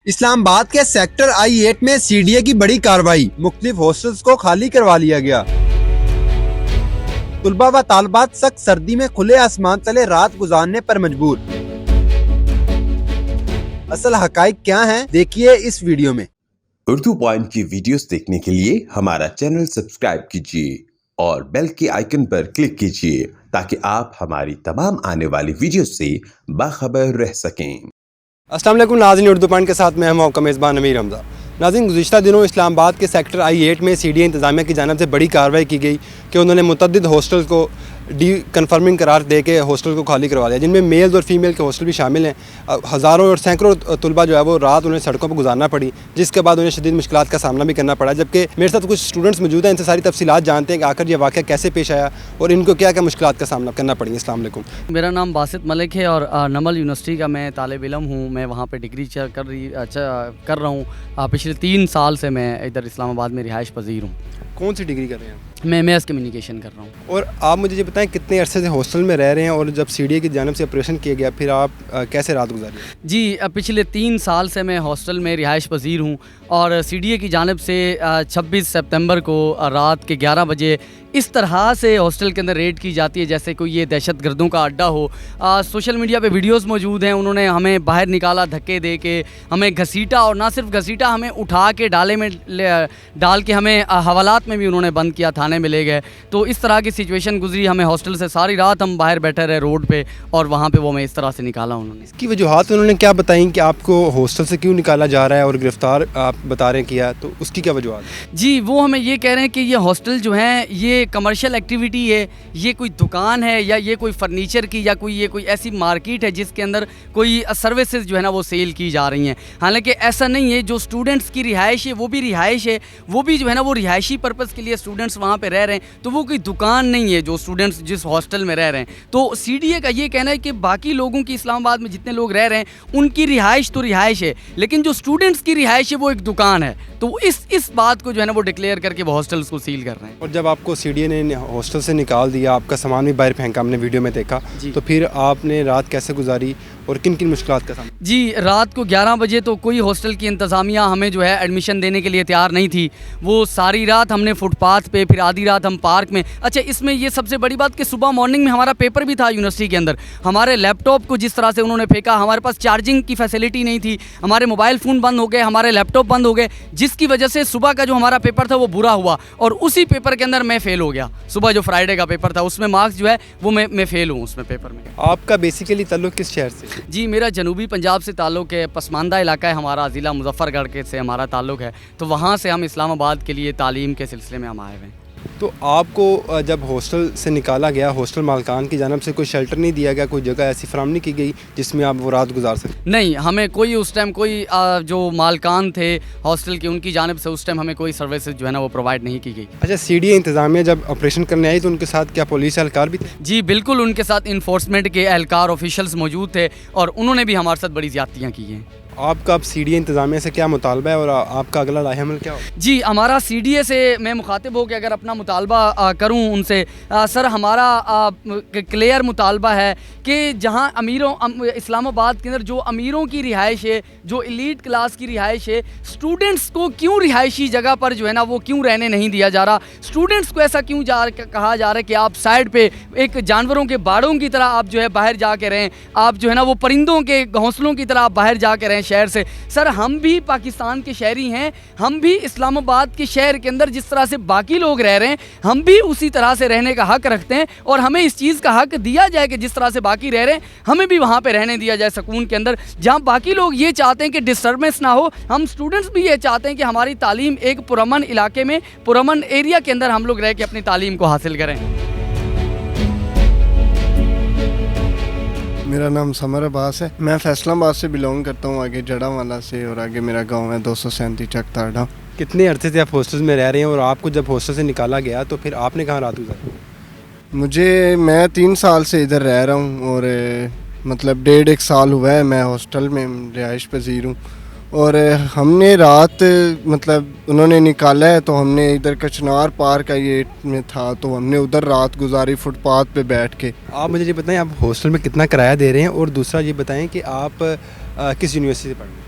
اسلام آباد کے sector I-8 میں CDA کی بڑی کارروائی، مختلف ہاسٹلز کو خالی کروا لیا گیا۔ طلباء و طالبات سخت سردی میں کھلے آسمان تلے رات گزارنے پر مجبور۔ اصل حقائق کیا ہیں، دیکھیے اس ویڈیو میں۔ اردو پوائنٹ کی ویڈیوز دیکھنے کے لیے ہمارا چینل سبسکرائب کیجیے اور بیل کے آئیکن پر کلک کیجیے تاکہ آپ ہماری تمام آنے والی ویڈیوز سے باخبر رہ سکیں۔ السلام علیکم ناظرین، اردو پوائنٹ کے ساتھ میں ہوں آپ کا میزبان امیر حمزہ۔ ناظرین، گزشتہ دنوں اسلام آباد کے سیکٹر I-8 میں CDA انتظامیہ کی جانب سے بڑی کارروائی کی گئی کہ انہوں نے متعدد ہاسٹل کو ڈی کنفرمنگ قرار دے کے ہاسٹل کو خالی کروا دیا، جن میں میلز اور فیمیل کے ہاسٹل بھی شامل ہیں۔ ہزاروں اور سینکڑوں طلباء جو ہے وہ رات انہیں سڑکوں پر گزارنا پڑی، جس کے بعد انہیں شدید مشکلات کا سامنا بھی کرنا پڑا۔ جبکہ میرے ساتھ کچھ اسٹوڈنٹس موجود ہیں، ان سے ساری تفصیلات جانتے ہیں کہ آخر یہ واقعہ کیسے پیش آیا اور ان کو کیا کیا مشکلات کا سامنا کرنا پڑی۔ السلام علیکم۔ میرا نام باسط ملک ہے اور نمل یونیورسٹی کا میں طالب علم ہوں۔ میں وہاں پہ ڈگری کر رہا ہوں۔ پچھلے 3 سال سے میں ادھر اسلام آباد میں رہائش پذیر ہوں۔ کون سی ڈگری کر رہے ہیں؟ میں میس کمیونیکیشن کر رہا ہوں۔ اور آپ مجھے یہ بتائیں کتنے عرصے سے ہاسٹل میں رہ رہے ہیں اور جب CDA کی جانب سے آپریشن کیا گیا پھر آپ کیسے رات گزاری؟ جی، پچھلے 3 سال سے میں ہاسٹل میں رہائش پذیر ہوں اور CDA کی جانب سے 26 سپتمبر کو رات کے 11 بجے اس طرح سے ہاسٹل کے اندر ریڈ کی جاتی ہے جیسے کوئی یہ دہشت گردوں کا اڈا ہو۔ سوشل میڈیا پہ ویڈیوز موجود ہیں، انہوں نے ہمیں باہر نکالا دھکے دے کے، ہمیں گھسیٹا، اور نہ صرف گھسیٹا، ہمیں اٹھا کے ڈالے میں ڈال کے ہمیں حوالات میں بھی انہوں نے بند کیا، تھانے میں لے گئے۔ تو اس طرح کی سچویشن گزری ہمیں ہاسٹل سے، ساری رات ہم باہر بیٹھے رہے روڈ پہ اور وہاں پہ وہ ہمیں اس طرح سے نکالا انہوں نے۔ اس کی وجوہات انہوں نے کیا بتائیں کہ آپ کو ہاسٹل سے کیوں نکالا جا رہا ہے اور گرفتار آپ بتا رہے ہیں کیا، تو اس کی کیا وجوہات؟ جی، وہ ہمیں یہ کہہ رہے ہیں کہ یہ ہاسٹل جو ہیں یہ کمرشل ایکٹیویٹی ہے، یہ کوئی دکان ہے یا یہ کوئی فرنیچر کی یا یہ کوئی ایسی مارکیٹ ہے جس کے اندر کوئی سروسز جو ہے نا وہ سیل کی جا رہی ہیں۔ حالانکہ ایسا نہیں ہے، جو اسٹوڈنٹس کی رہائش ہے وہ بھی رہائش ہے، وہ بھی جو ہے نا وہ رہائشی پرپز کے لیے اسٹوڈنٹس وہاں پہ رہ رہے ہیں، تو وہ کوئی دکان نہیں ہے جو اسٹوڈنٹس جس ہاسٹل میں رہ رہے ہیں۔ تو CDA کا یہ کہنا ہے کہ باقی لوگوں کی اسلام آباد میں جتنے لوگ رہ رہے ہیں ان کی رہائش تو رہائش ہے، لیکن جو اسٹوڈنٹس کی رہائش ہے وہ ایک دکان ہے۔ تو اس بات کو جو ہے نا وہ ڈکلیئر کر کے وہ ہاسٹلس کو سیل کر رہے ہیں۔ اور جب آپ کو CDA نے ہاسٹل سے نکال دیا، آپ کا سامان بھی باہر پھینکا، ہم نے ویڈیو میں دیکھا، تو پھر آپ نے رات کیسے گزاری اور کن کن مشکلات کا سامنا؟ جی، رات کو 11 بجے تو کوئی ہاسٹل کی انتظامیہ ہمیں جو ہے ایڈمیشن دینے کے لیے تیار نہیں تھی۔ وہ ساری رات ہم نے فٹ پاتھ پہ، پھر آدھی رات ہم پارک میں۔ اچھا، اس میں یہ سب سے بڑی بات کہ صبح مارننگ میں ہمارا پیپر بھی تھا یونیورسٹی کے اندر، ہمارے لیپ ٹاپ کو جس طرح سے انہوں نے پھینکا، ہمارے پاس چارجنگ کی فیسلٹی نہیں تھی، ہمارے موبائل فون بند ہو گئے، ہمارے لیپ ٹاپ بند ہو گئے، جس کی وجہ سے صبح کا جو ہمارا پیپر تھا وہ برا ہوا، اور اسی پیپر کے اندر میں فیل ہو گیا۔ صبح جو فرائیڈے کا پیپر تھا اس میں مارکس جو ہے وہ میں فیل ہوں اس میں پیپر میں۔ آپ کا بیسیکلی تعلق کس شہر سے؟ جی، میرا جنوبی پنجاب سے تعلق ہے، پسماندہ علاقہ ہے ہمارا، ضلع مظفر گڑھ کے سے ہمارا تعلق ہے، تو وہاں سے ہم اسلام آباد کے لیے تعلیم کے سلسلے میں ہم آئے ہوئے ہیں۔ تو آپ کو جب ہاسٹل سے نکالا گیا، ہاسٹل مالکان کی جانب سے کوئی شیلٹر نہیں دیا گیا، کوئی جگہ ایسی فراہم نہیں کی گئی جس میں آپ وہ رات گزار سکیں؟ نہیں، ہمیں کوئی اس ٹائم کوئی جو مالکان تھے ہاسٹل کے ان کی جانب سے اس ٹائم ہمیں کوئی سروسز جو ہے نا وہ پرووائڈ نہیں کی گئی۔ اچھا، CDA انتظامیہ جب آپریشن کرنے آئی تو ان کے ساتھ کیا پولیس اہلکار بھی تھے؟ جی بالکل، ان کے ساتھ انفورسمنٹ کے اہلکار آفیشلز موجود تھے اور انہوں نے بھی ہمارے ساتھ بڑی زیادتیاں کی ہیں۔ آپ کا اب CDA انتظامیہ سے کیا مطالبہ ہے اور آپ کا اگلا لاہ عمل کیا ہو؟ جی، ہمارا CDA سے میں مخاطب ہو کے اگر اپنا مطالبہ کروں ان سے، سر ہمارا کلیئر مطالبہ ہے کہ جہاں اسلام آباد کے اندر جو امیروں کی رہائش ہے، جو ایلیٹ کلاس کی رہائش ہے، اسٹوڈنٹس کو کیوں رہائشی جگہ پر جو ہے نا وہ کیوں رہنے نہیں دیا جا رہا؟ اسٹوڈنٹس کو ایسا کیوں کہا جا رہا ہے کہ آپ سائڈ پہ ایک جانوروں کے باڑوں کی طرح آپ جو ہے باہر جا کے رہیں، آپ جو ہے نا وہ پرندوں کے گھونسلوں کی طرح آپ باہر جا کے رہیں شہر سے؟ سر، ہم بھی پاکستان کے شہری ہیں، ہم بھی اسلام آباد کے شہر کے اندر جس طرح سے باقی لوگ رہ رہے ہیں ہم بھی اسی طرح سے رہنے کا حق رکھتے ہیں، اور ہمیں اس چیز کا حق دیا جائے کہ جس طرح سے باقی رہ رہے ہیں ہمیں بھی وہاں پہ رہنے دیا جائے سکون کے اندر، جہاں باقی لوگ یہ چاہتے ہیں کہ ڈسٹربنس نہ ہو، ہم اسٹوڈنٹس بھی یہ چاہتے ہیں کہ ہماری تعلیم ایک پرامن علاقے میں، پرامن ایریا کے اندر ہم لوگ رہ کے اپنی تعلیم کو حاصل کریں۔ میرا نام سمر عباس ہے، میں فیصل آباد سے بلونگ کرتا ہوں، آگے جڑا والا سے، اور آگے میرا گاؤں ہے 237 چک تارڈا۔ کتنے عرصے سے آپ ہاسٹل میں رہ رہے ہیں اور آپ کو جب ہاسٹل سے نکالا گیا تو پھر آپ نے کہاں رات گزاری؟ میں 3 سال سے ادھر رہ رہا ہوں اور مطلب 1.5 سال ہوا ہے میں ہاسٹل میں رہائش پذیر ہوں، اور ہم نے رات مطلب انہوں نے نکالا ہے تو ہم نے ادھر کچنار پارک یہ میں تھا تو ہم نے ادھر رات گزاری فٹ پاتھ پہ بیٹھ کے۔ آپ مجھے یہ بتائیں آپ ہاسٹل میں کتنا کرایہ دے رہے ہیں، اور دوسرا یہ بتائیں کہ آپ کس یونیورسٹی سے پڑھ رہے ہیں؟